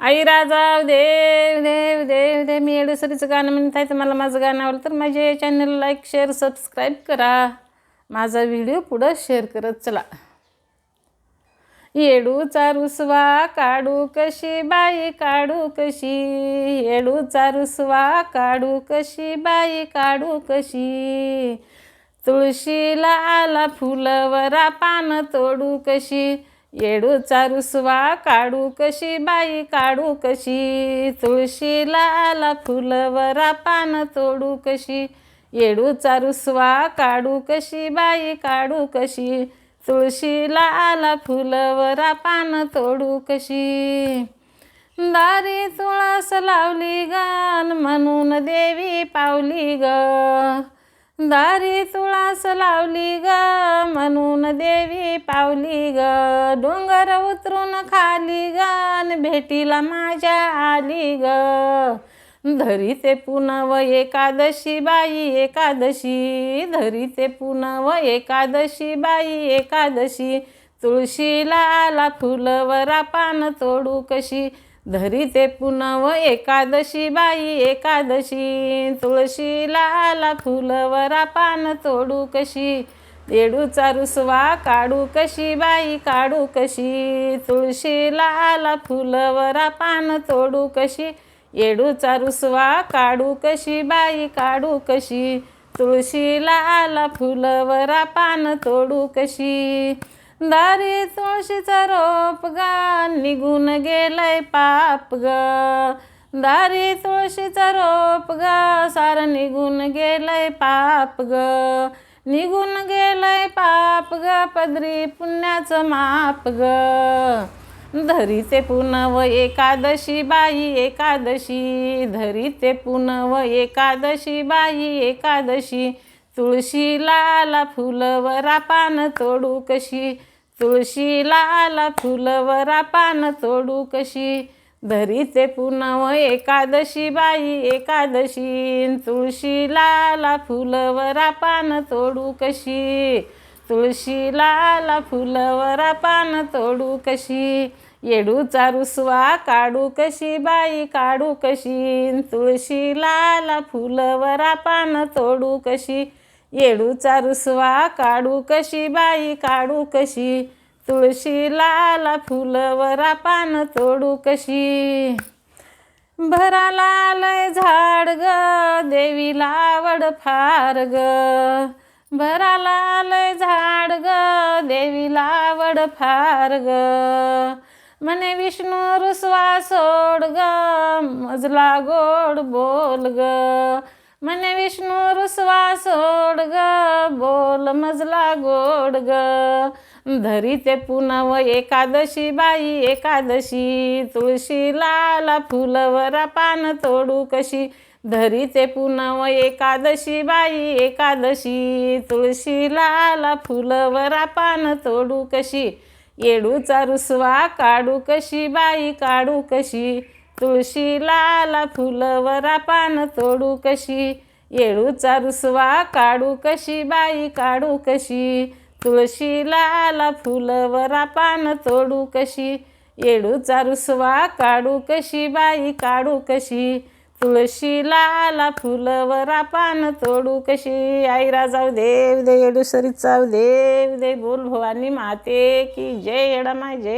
आई राजा देव देव देव देव. मी येडूसरीचं गाणं म्हणत आहे. तर मला माझं गाणं आवडलं तर माझ्या चॅनल लाईक शेअर सबस्क्राईब करा. माझा व्हिडिओ पुढं शेअर करत चला. येडूचा रुसवा काढू कशी बाई काढू कशी, येडूचा रुसवा काढू कशी बाई काढू कशी, तुळशीला आला फुलवरा पान तोडू कशी, येडूचा रुसवा काढू कशी बाई काढू कशी, तुळशीला आला फुलवरा पान तोडू कशी, येडूचा रुसवा काढू कशी बाई काढू कशी, तुळशीला आला फुलवरा पान तोडू कशी. दारी तुळस लावली ग म्हणून देवी पावली ग, दारी तुळस लावली ग म्हणून देवी पावली ग, डोंगर उतरून खाली ग भेटीला माझ्या आली ग, धरीते पुनव एकादशी बाई एकादशी, धरीते पुनव एकादशी बाई एकादशी, तुळशीला आला फुलवरा पान तोडू कशी, धरीते पुनव एकादशी बाई एकादशी, तुळशीला आला फुलवरा पान तोडू कशी, येडूचा रुसवा काढू कशी बाई काढू कशी, तुळशीला आला फुलवरा पान तोडू कशी, येडूचा रुसवा काढू कशी बाई काढू कशी, तुळशीला आला फुलवरा पान तोडू कशी. दारी तुळशीचा रोप ग निघून गेलंय पाप ग, दारी तुळशीचा रोप ग सारं निघून गेलंय पाप ग, निघून गेलंय पाप ग पदरी पुण्याचं माप ग, धरीते पुनव एकादशी बाई एकादशी, धरीते पुनव एकादशी बाई एकादशी, तुळशीला आला फुलवरा पान तोडू कशी, तुळशीला आला फुलवरा पान तोडू कशी, धरीते पुनव एकादशी बाई एकादशी, तुळशीला आला फुलवरा पान तोडू कशी, तुळशीला आला फुलवरा पान तोडू कशी, येडूचा रुसवा काढू कशी बाई काढू कशी, तुळशीला आला फुलवरा पान तोडू कशी, येडूचा रुसवा काढू कशी बाई काढू कशी, तुळशीला आला फुलवरा पान तोडू कशी. भराला आलंय झाड ग देवीला आवड फार ग, भराला आलंय झाड ग देवीला आवड फार ग, म्हणे विष्णू रुसवा सोड ग मजला गोड बोल ग, म्हणे विष्णू रुसवा सोड ग बोल मजला गोड ग, धरीते पुनव एकादशी बाई एकादशी, तुळशीला आला फुलवरा पान तोडू कशी, धरीते पुनव एकादशी बाई एकादशी, तुळशीला आला फुलवरा पान तोडू कशी, येडूचा रुसवा काढू कशी बाई काढू कशी, तुळशीला आला फुलवरा पान तोडू कशी, येडूचा रुसवा काढू कशी बाई काढू कशी, तुळशीला आला फुलवरा पान तोडू कशी, येडूचा रुसवा काढू कशी बाई काढू कशी, तुळशीला आला फुलवरा पान तोडू कशी. आई राजाव देव दे येडूसरीचा देव दे. बोल भवानी माते की जय. येडा माय जय.